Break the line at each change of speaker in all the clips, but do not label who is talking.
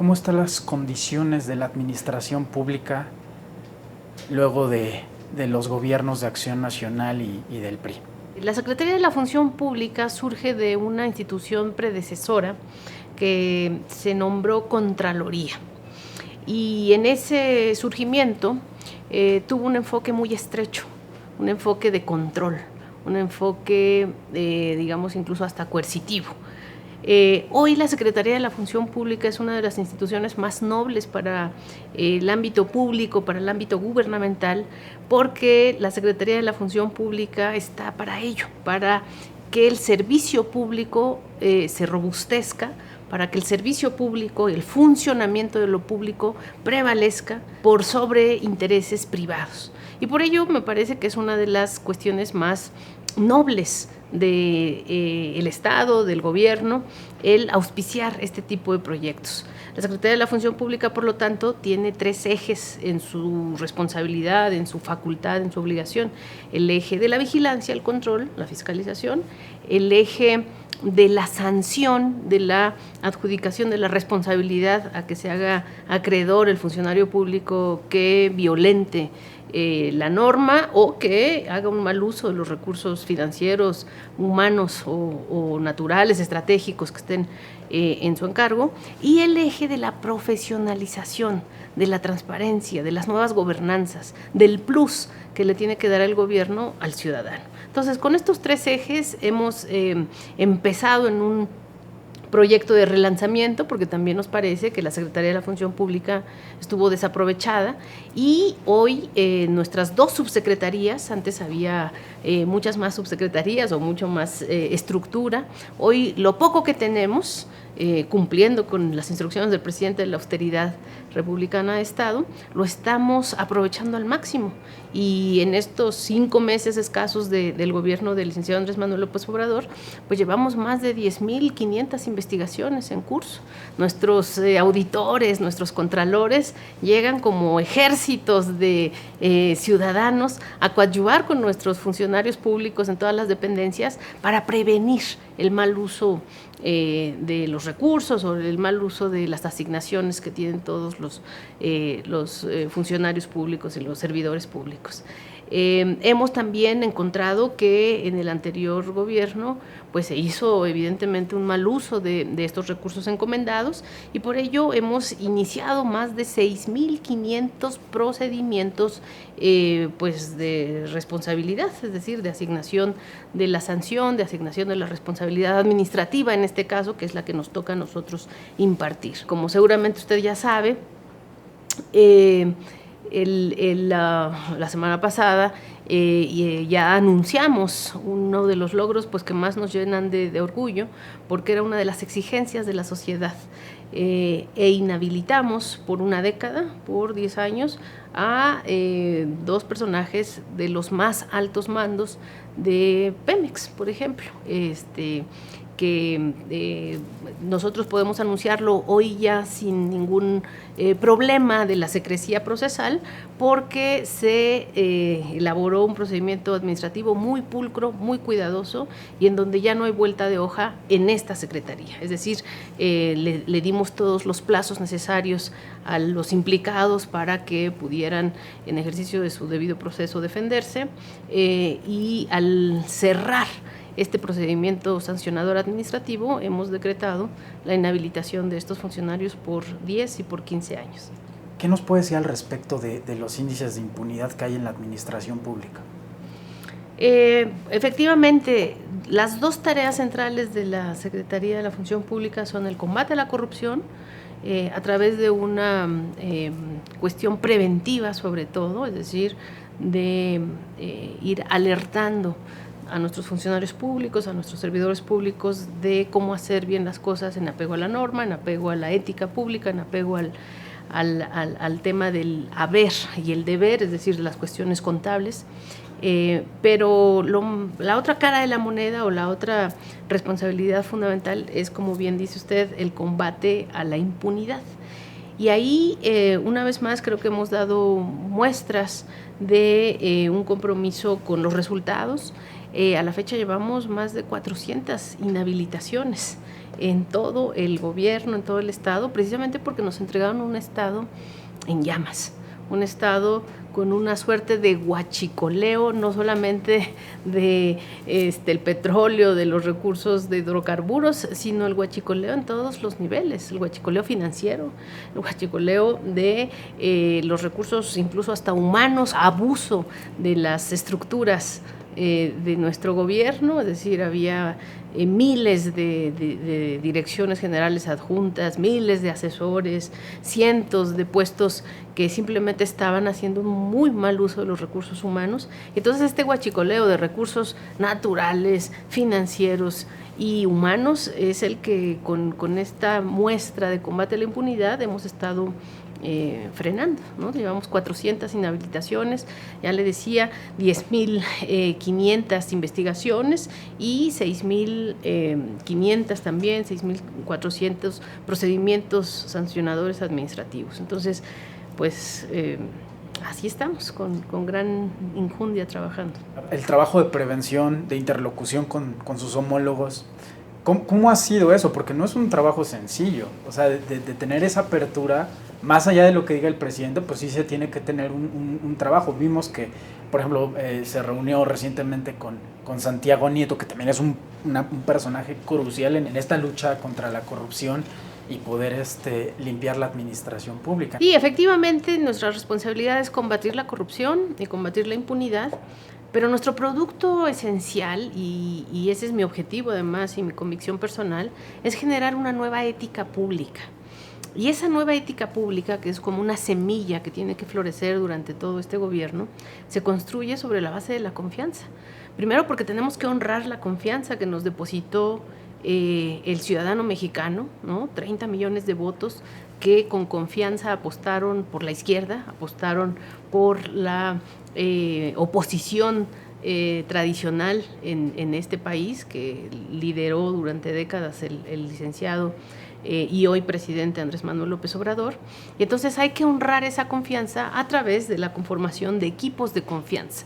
¿Cómo están las condiciones de la administración pública luego de los gobiernos de Acción Nacional y del PRI?
La Secretaría de la Función Pública surge de una institución predecesora que se nombró Contraloría. Y en ese surgimiento tuvo un enfoque muy estrecho, un enfoque de control, un enfoque, digamos, incluso hasta coercitivo. Hoy la Secretaría de la Función Pública es una de las instituciones más nobles para el ámbito público, para el ámbito gubernamental, porque la Secretaría de la Función Pública está para ello, para que el servicio público se robustezca, para que el servicio público, el funcionamiento de lo público prevalezca por sobre intereses privados. Y por ello me parece que es una de las cuestiones más nobles del Estado, del gobierno, el auspiciar este tipo de proyectos. La Secretaría de la Función Pública, por lo tanto, tiene 3 ejes en su responsabilidad, en su facultad, en su obligación. El eje de la vigilancia, el control, la fiscalización, el eje de la sanción, de la adjudicación de la responsabilidad a que se haga acreedor el funcionario público que violente la norma o que haga un mal uso de los recursos financieros, humanos o naturales, estratégicos que estén en su encargo, y el eje de la profesionalización, de la transparencia, de las nuevas gobernanzas, del plus que le tiene que dar el gobierno al ciudadano. Entonces, con estos 3 ejes hemos empezado en un proyecto de relanzamiento, porque también nos parece que la Secretaría de la Función Pública estuvo desaprovechada y hoy nuestras 2 subsecretarías, antes había muchas más subsecretarías o mucho más estructura, hoy lo poco que tenemos, cumpliendo con las instrucciones del presidente de la austeridad republicana de Estado, lo estamos aprovechando al máximo. Y en estos 5 meses escasos del gobierno del licenciado Andrés Manuel López Obrador, pues llevamos más de 10,500 investigaciones en curso. Nuestros auditores, nuestros contralores llegan como ejércitos de ciudadanos a coadyuvar con nuestros funcionarios públicos en todas las dependencias para prevenir el mal uso de los recursos o el mal uso de las asignaciones que tienen todos los funcionarios públicos y los servidores públicos. Hemos también encontrado que en el anterior gobierno pues se hizo evidentemente un mal uso de estos recursos encomendados y por ello hemos iniciado más de 6,500 procedimientos pues de responsabilidad, es decir, de asignación de la sanción, de asignación de la responsabilidad administrativa en este caso, que es la que nos toca a nosotros impartir. Como seguramente usted ya sabe, la semana pasada ya anunciamos uno de los logros pues, que más nos llenan de orgullo, porque era una de las exigencias de la sociedad. E inhabilitamos por una década, por 10 años, a 2 personajes de los más altos mandos de Pemex, por ejemplo, que nosotros podemos anunciarlo hoy ya sin ningún problema de la secrecía procesal, porque se elaboró un procedimiento administrativo muy pulcro, muy cuidadoso, y en donde ya no hay vuelta de hoja en esta secretaría. Es decir, le dimos todos los plazos necesarios a los implicados para que pudieran, en ejercicio de su debido proceso, defenderse, y al cerrar este procedimiento sancionador administrativo, hemos decretado la inhabilitación de estos funcionarios por 10 y por 15 años.
¿Qué nos puede decir al respecto de los índices de impunidad que hay en la administración pública?
Efectivamente, las 2 tareas centrales de la Secretaría de la Función Pública son el combate a la corrupción, a través de una cuestión preventiva sobre todo, es decir, de ir alertando a nuestros funcionarios públicos, a nuestros servidores públicos de cómo hacer bien las cosas en apego a la norma, en apego a la ética pública, en apego al tema del haber y el deber, es decir, las cuestiones contables. Pero la otra cara de la moneda o la otra responsabilidad fundamental es, como bien dice usted, el combate a la impunidad. Y ahí, una vez más, creo que hemos dado muestras de un compromiso con los resultados. A la fecha llevamos más de 400 inhabilitaciones en todo el gobierno, en todo el estado, precisamente porque nos entregaron un estado en llamas, un estado con una suerte de huachicoleo, no solamente de el petróleo, de los recursos de hidrocarburos, sino el huachicoleo en todos los niveles, el huachicoleo financiero, el huachicoleo de los recursos incluso hasta humanos, abuso de las estructuras de nuestro gobierno, es decir, había miles de direcciones generales adjuntas, miles de asesores, cientos de puestos que simplemente estaban haciendo un muy mal uso de los recursos humanos. Entonces este huachicoleo de recursos naturales, financieros y humanos es el que con esta muestra de combate a la impunidad hemos estado frenando, ¿no? Llevamos 400 inhabilitaciones, ya le decía, 10.500 investigaciones y 6.500 también, 6.400 procedimientos sancionadores administrativos. Entonces, pues así estamos, con gran injundia trabajando.
El trabajo de prevención, de interlocución con sus homólogos, ¿cómo ha sido eso? Porque no es un trabajo sencillo, o sea, de tener esa apertura, más allá de lo que diga el presidente, pues sí se tiene que tener un trabajo. Vimos que, por ejemplo, se reunió recientemente con Santiago Nieto, que también es un personaje crucial en esta lucha contra la corrupción y poder limpiar la administración pública.
Sí, efectivamente, nuestra responsabilidad es combatir la corrupción y combatir la impunidad, pero nuestro producto esencial, y ese es mi objetivo además y mi convicción personal, es generar una nueva ética pública. Y esa nueva ética pública, que es como una semilla que tiene que florecer durante todo este gobierno, se construye sobre la base de la confianza. Primero porque tenemos que honrar la confianza que nos depositó el ciudadano mexicano, ¿no? 30 millones de votos que con confianza apostaron por la izquierda, apostaron por la oposición tradicional en este país, que lideró durante décadas el licenciado y hoy presidente Andrés Manuel López Obrador. Y entonces hay que honrar esa confianza a través de la conformación de equipos de confianza.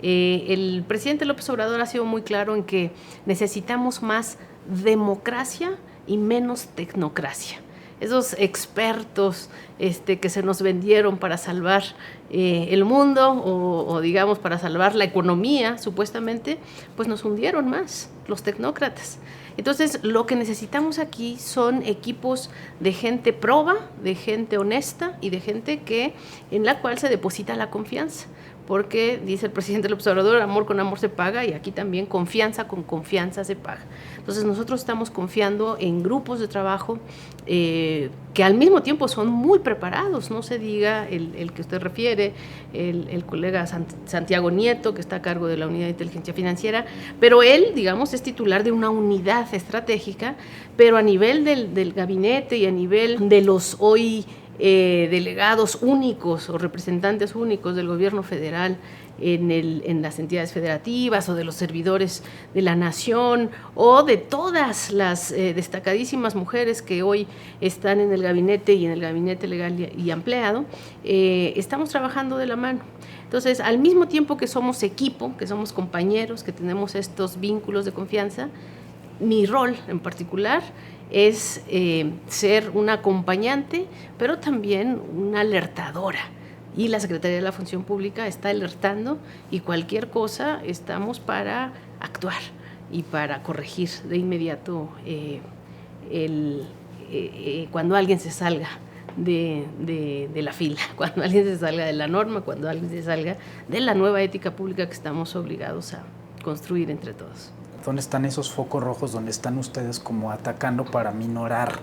El presidente López Obrador ha sido muy claro en que necesitamos más democracia y menos tecnocracia. Esos expertos que se nos vendieron para salvar el mundo o digamos para salvar la economía, supuestamente, pues nos hundieron más, los tecnócratas. Entonces, lo que necesitamos aquí son equipos de gente proba, de gente honesta y de gente en la cual se deposita la confianza. Porque, dice el presidente López Obrador, amor con amor se paga, y aquí también confianza con confianza se paga. Entonces nosotros estamos confiando en grupos de trabajo que al mismo tiempo son muy preparados, no se diga el que usted refiere, el colega Santiago Nieto, que está a cargo de la Unidad de Inteligencia Financiera, pero él, digamos, es titular de una unidad estratégica, pero a nivel del gabinete y a nivel de los hoy delegados únicos o representantes únicos del gobierno federal en las entidades federativas o de los servidores de la nación o de todas las destacadísimas mujeres que hoy están en el gabinete y en el gabinete legal y ampliado, estamos trabajando de la mano. Entonces, al mismo tiempo que somos equipo, que somos compañeros, que tenemos estos vínculos de confianza, mi rol en particular es ser una acompañante, pero también una alertadora. Y la Secretaría de la Función Pública está alertando y cualquier cosa estamos para actuar y para corregir de inmediato cuando alguien se salga de la fila, cuando alguien se salga de la norma, cuando alguien se salga de la nueva ética pública que estamos obligados a construir entre todos.
¿Dónde están esos focos rojos donde están ustedes como atacando para minorar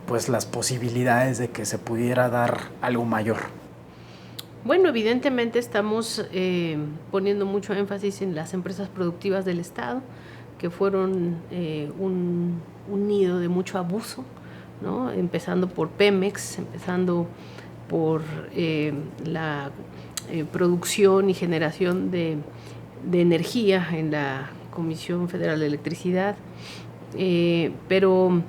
pues las posibilidades de que se pudiera dar algo mayor?
Bueno, evidentemente estamos poniendo mucho énfasis en las empresas productivas del Estado, que fueron un nido de mucho abuso, ¿no? Empezando por Pemex, empezando por la producción y generación de energía en la Comisión Federal de Electricidad, pero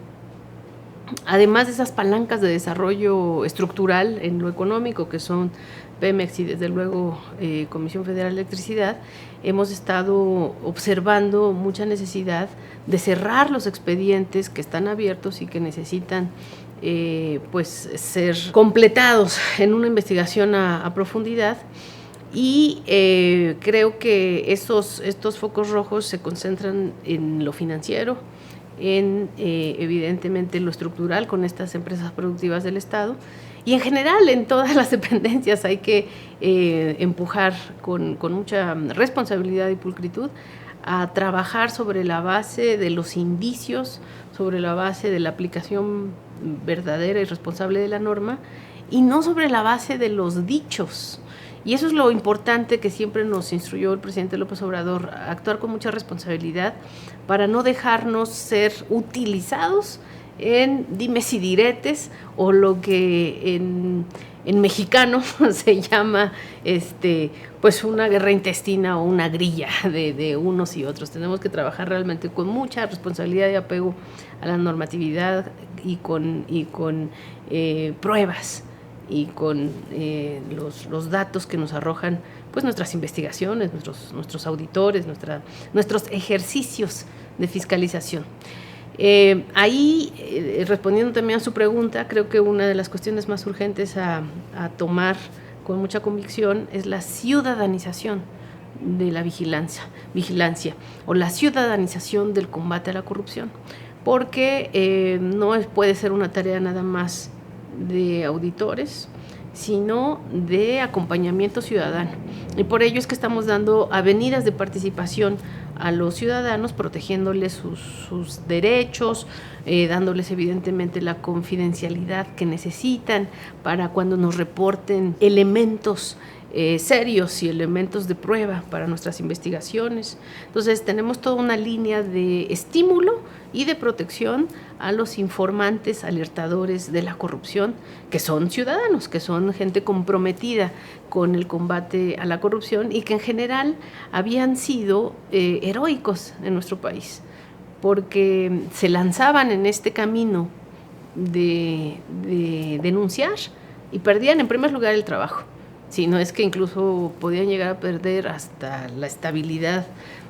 además de esas palancas de desarrollo estructural en lo económico, que son Pemex y desde luego Comisión Federal de Electricidad, hemos estado observando mucha necesidad de cerrar los expedientes que están abiertos y que necesitan pues ser completados en una investigación a profundidad. Y creo que estos focos rojos se concentran en lo financiero, en evidentemente lo estructural con estas empresas productivas del Estado, y en general en todas las dependencias hay que empujar con mucha responsabilidad y pulcritud a trabajar sobre la base de los indicios, sobre la base de la aplicación verdadera y responsable de la norma, y no sobre la base de los dichos. Y eso es lo importante que siempre nos instruyó el presidente López Obrador, actuar con mucha responsabilidad para no dejarnos ser utilizados en dimes y diretes, o lo que en mexicano se llama pues una guerra intestina o una grilla de unos y otros. Tenemos que trabajar realmente con mucha responsabilidad y apego a la normatividad y con pruebas y con los datos que nos arrojan pues nuestras investigaciones, nuestros auditores, nuestros ejercicios de fiscalización. Respondiendo también a su pregunta, creo que una de las cuestiones más urgentes a tomar con mucha convicción es la ciudadanización de la vigilancia o la ciudadanización del combate a la corrupción, porque no puede ser una tarea nada más de auditores, sino de acompañamiento ciudadano. Y por ello es que estamos dando avenidas de participación a los ciudadanos, protegiéndoles sus derechos, dándoles evidentemente la confidencialidad que necesitan para cuando nos reporten elementos serios y elementos de prueba para nuestras investigaciones. Entonces tenemos toda una línea de estímulo y de protección a los informantes, alertadores de la corrupción, que son ciudadanos, que son gente comprometida con el combate a la corrupción y que en general habían sido heroicos en nuestro país, porque se lanzaban en este camino de denunciar y perdían en primer lugar el trabajo, sino es que incluso podían llegar a perder hasta la estabilidad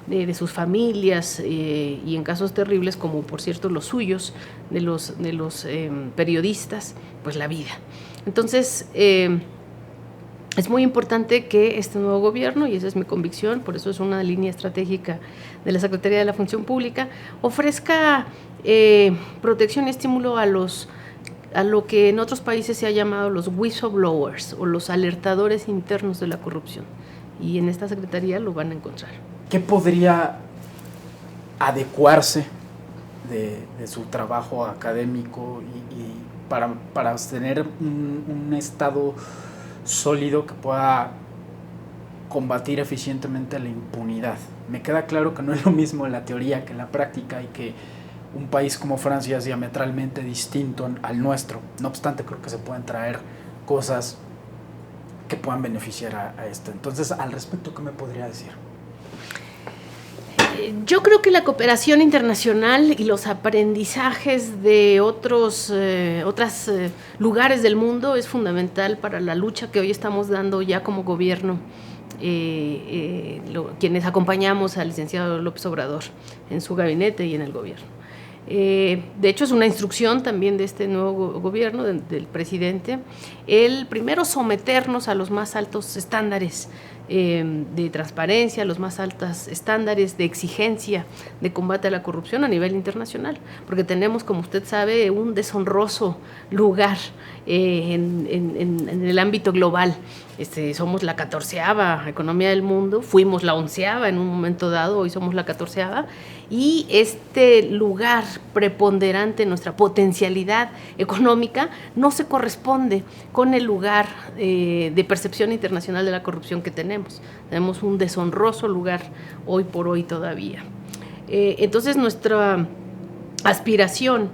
de sus familias y en casos terribles, como por cierto los suyos, de los periodistas, pues la vida. Entonces, es muy importante que este nuevo gobierno, y esa es mi convicción, por eso es una línea estratégica de la Secretaría de la Función Pública, ofrezca protección y estímulo a lo que en otros países se ha llamado los whistleblowers o los alertadores internos de la corrupción. Y en esta Secretaría lo van a encontrar.
¿Qué podría adecuarse de su trabajo académico y para tener un estado sólido que pueda combatir eficientemente la impunidad? Me queda claro que no es lo mismo en la teoría que en la práctica y que un país como Francia es diametralmente distinto al nuestro. No obstante, creo que se pueden traer cosas que puedan beneficiar a esto. Entonces, al respecto, ¿qué me podría decir?
Yo creo que la cooperación internacional y los aprendizajes de otros lugares del mundo es fundamental para la lucha que hoy estamos dando ya como gobierno, quienes acompañamos al licenciado López Obrador en su gabinete y en el gobierno. De hecho, es una instrucción también de este nuevo gobierno, del presidente, el primero someternos a los más altos estándares de transparencia, los más altos estándares de exigencia de combate a la corrupción a nivel internacional, porque tenemos, como usted sabe, un deshonroso lugar en el ámbito global. Somos la 14ª economía del mundo, fuimos la 11ª en un momento dado, hoy somos la 14ª, y este lugar preponderante, nuestra potencialidad económica, no se corresponde con el lugar de percepción internacional de la corrupción que tenemos. Tenemos un deshonroso lugar hoy por hoy todavía. Entonces nuestra aspiración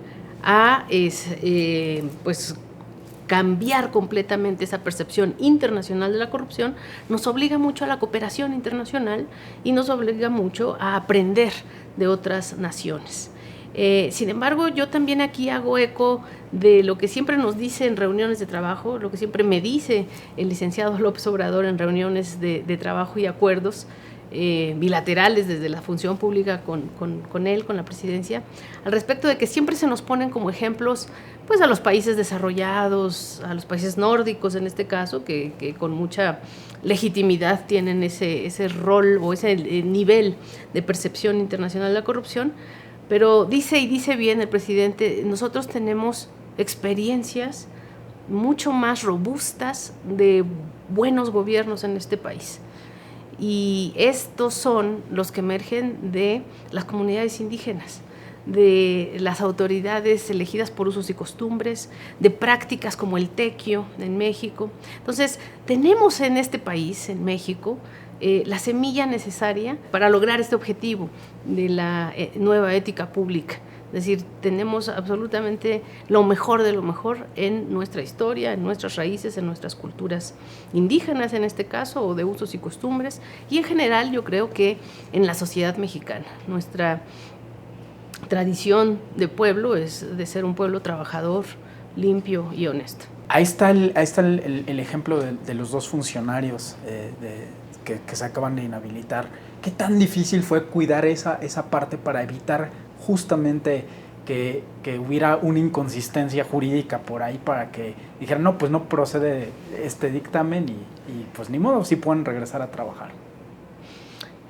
pues cambiar completamente esa percepción internacional de la corrupción nos obliga mucho a la cooperación internacional y nos obliga mucho a aprender de otras naciones. Sin embargo, yo también aquí hago eco de lo que siempre nos dice en reuniones de trabajo, lo que siempre me dice el licenciado López Obrador en reuniones de trabajo y acuerdos bilaterales desde la función pública con él, con la presidencia, al respecto de que siempre se nos ponen como ejemplos pues a los países desarrollados, a los países nórdicos en este caso, que con mucha legitimidad tienen ese rol o ese nivel de percepción internacional de la corrupción. Pero dice bien el presidente, nosotros tenemos experiencias mucho más robustas de buenos gobiernos en este país. Y estos son los que emergen de las comunidades indígenas, de las autoridades elegidas por usos y costumbres, de prácticas como el tequio en México. Entonces, tenemos en este país, en México, la semilla necesaria para lograr este objetivo de la nueva ética pública. Es decir, tenemos absolutamente lo mejor de lo mejor en nuestra historia, en nuestras raíces, en nuestras culturas indígenas en este caso, o de usos y costumbres, y en general yo creo que en la sociedad mexicana. Nuestra tradición de pueblo es de ser un pueblo trabajador, limpio y honesto.
Ahí está el ejemplo de los dos funcionarios que se acaban de inhabilitar. ¿Qué tan difícil fue cuidar esa parte para evitar justamente que hubiera una inconsistencia jurídica por ahí, para que dijeran, no, pues no procede este dictamen y pues ni modo, sí pueden regresar a trabajar?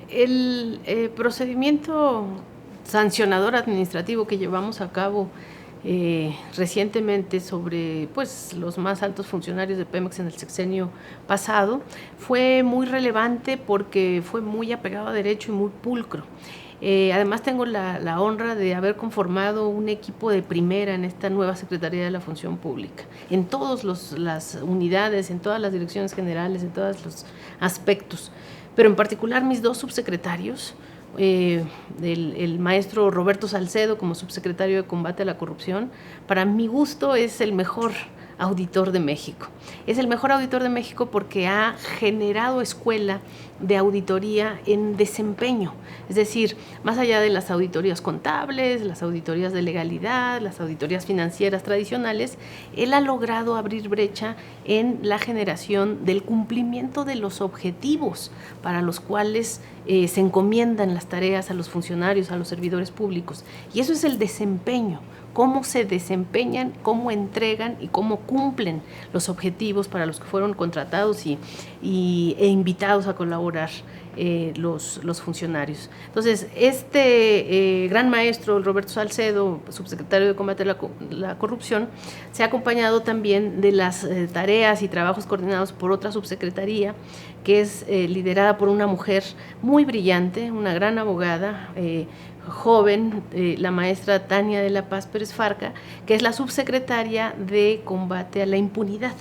El procedimiento sancionador administrativo que llevamos a cabo recientemente sobre pues los más altos funcionarios de Pemex en el sexenio pasado fue muy relevante porque fue muy apegado a derecho y muy pulcro. Además tengo la honra de haber conformado un equipo de primera en esta nueva Secretaría de la Función Pública, en todas las unidades, en todas las direcciones generales, en todos los aspectos, pero en particular mis dos subsecretarios, el maestro Roberto Salcedo como subsecretario de Combate a la Corrupción, para mi gusto es el mejor auditor de México. Es el mejor auditor de México porque ha generado escuela de auditoría en desempeño, es decir, más allá de las auditorías contables, las auditorías de legalidad, las auditorías financieras tradicionales, él ha logrado abrir brecha en la generación del cumplimiento de los objetivos para los cuales se encomiendan las tareas a los funcionarios, a los servidores públicos, y eso es el desempeño. Cómo se desempeñan, cómo entregan y cómo cumplen los objetivos para los que fueron contratados e invitados a colaborar los funcionarios. Entonces, este gran maestro, Roberto Salcedo, subsecretario de Combate a la Corrupción, se ha acompañado también de las tareas y trabajos coordinados por otra subsecretaría, que es liderada por una mujer muy brillante, una gran abogada, joven, la maestra Tania de la Paz Pérez Farca, que es la subsecretaria de Combate a la Impunidad.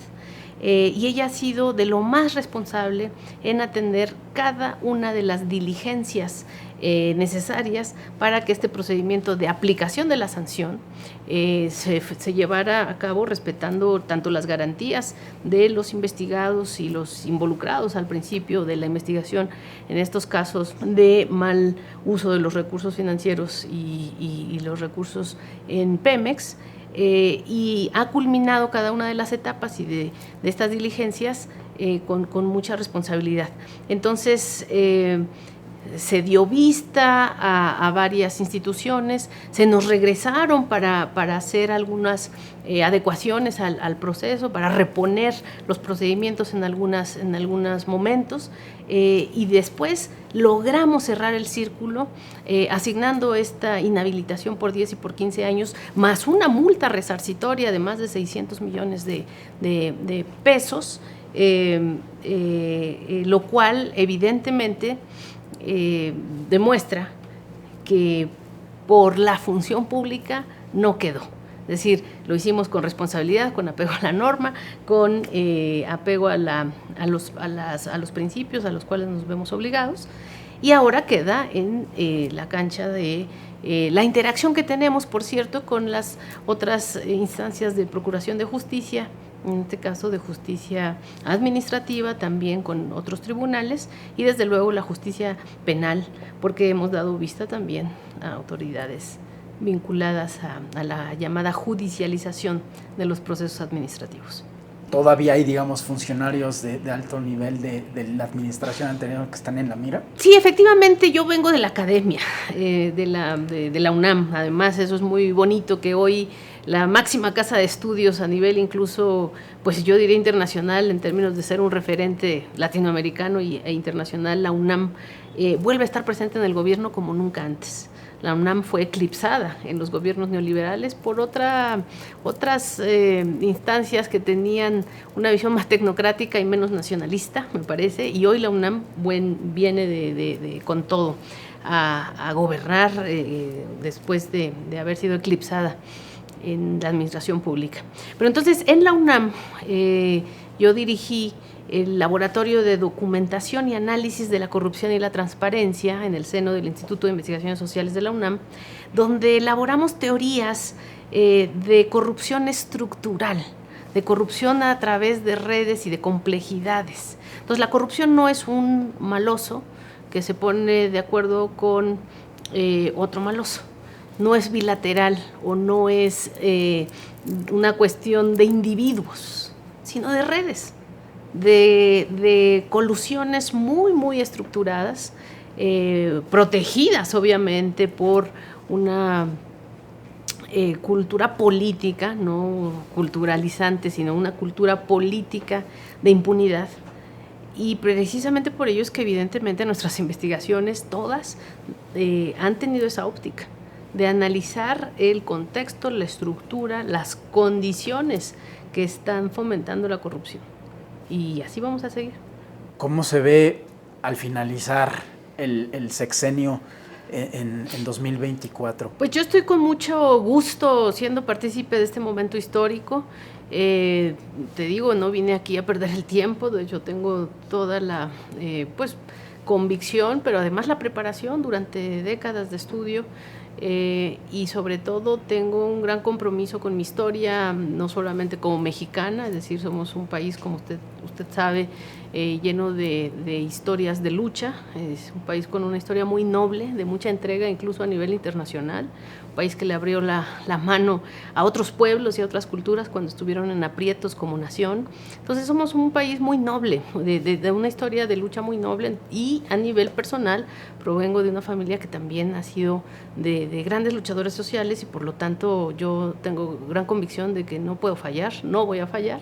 Y ella ha sido de lo más responsable en atender cada una de las diligencias necesarias para que este procedimiento de aplicación de la sanción se llevara a cabo respetando tanto las garantías de los investigados y los involucrados al principio de la investigación en estos casos de mal uso de los recursos financieros y los recursos en Pemex, y ha culminado cada una de las etapas y de estas diligencias con mucha responsabilidad. Entonces, se dio vista a varias instituciones, se nos regresaron para hacer algunas adecuaciones al proceso, para reponer los procedimientos en algunos momentos, y después logramos cerrar el círculo asignando esta inhabilitación por 10 y por 15 años, más una multa resarcitoria de más de 600 millones de pesos, lo cual evidentemente demuestra que por la función pública no quedó. Es decir, lo hicimos con responsabilidad, con apego a la norma, con apego a los principios a los cuales nos vemos obligados, y ahora queda en la cancha de la interacción que tenemos, por cierto, con las otras instancias de procuración de justicia, en este caso de justicia administrativa, también con otros tribunales, y desde luego la justicia penal, porque hemos dado vista también a autoridades vinculadas a la llamada judicialización de los procesos administrativos.
¿Todavía hay, digamos, funcionarios de alto nivel de la administración anterior que están en la mira?
Sí, efectivamente, yo vengo de la academia, de la UNAM. Además, eso es muy bonito que hoy la máxima casa de estudios a nivel incluso, pues yo diría internacional, en términos de ser un referente latinoamericano e internacional, la UNAM vuelve a estar presente en el gobierno como nunca antes. La UNAM fue eclipsada en los gobiernos neoliberales por otras instancias que tenían una visión más tecnocrática y menos nacionalista, me parece, y hoy la UNAM viene con todo a gobernar después de haber sido eclipsada en la administración pública. Pero entonces en la UNAM yo dirigí el Laboratorio de Documentación y Análisis de la Corrupción y la Transparencia en el seno del Instituto de Investigaciones Sociales de la UNAM, donde elaboramos teorías de corrupción estructural, de corrupción a través de redes y de complejidades. Entonces la corrupción no es un maloso que se pone de acuerdo con otro maloso. No es bilateral o no es una cuestión de individuos, sino de redes, de colusiones muy, muy estructuradas, protegidas obviamente por una cultura política, no culturalizante, sino una cultura política de impunidad. Y precisamente por ello es que evidentemente nuestras investigaciones todas han tenido esa óptica de analizar el contexto, la estructura, las condiciones que están fomentando la corrupción. Y así vamos a seguir.
¿Cómo se ve al finalizar el sexenio en 2024?
Pues yo estoy con mucho gusto siendo partícipe de este momento histórico. Te digo, no vine aquí a perder el tiempo, de hecho tengo toda la convicción, pero además la preparación durante décadas de estudio. Y sobre todo tengo un gran compromiso con mi historia, no solamente como mexicana, es decir, somos un país, como usted sabe, lleno de historias de lucha, es un país con una historia muy noble, de mucha entrega incluso a nivel internacional, un país que le abrió la mano a otros pueblos y a otras culturas cuando estuvieron en aprietos como nación. Entonces somos un país muy noble, de una historia de lucha muy noble, y a nivel personal provengo de una familia que también ha sido de grandes luchadores sociales, y por lo tanto yo tengo gran convicción de que no puedo fallar, no voy a fallar.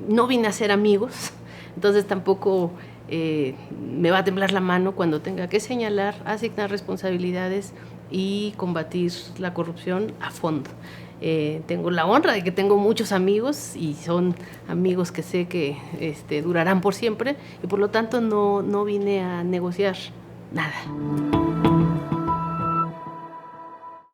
No vine a ser amigos, entonces tampoco me va a temblar la mano cuando tenga que señalar, asignar responsabilidades y combatir la corrupción a fondo. Tengo la honra de que tengo muchos amigos, y son amigos que sé que durarán por siempre, y por lo tanto no vine a negociar nada.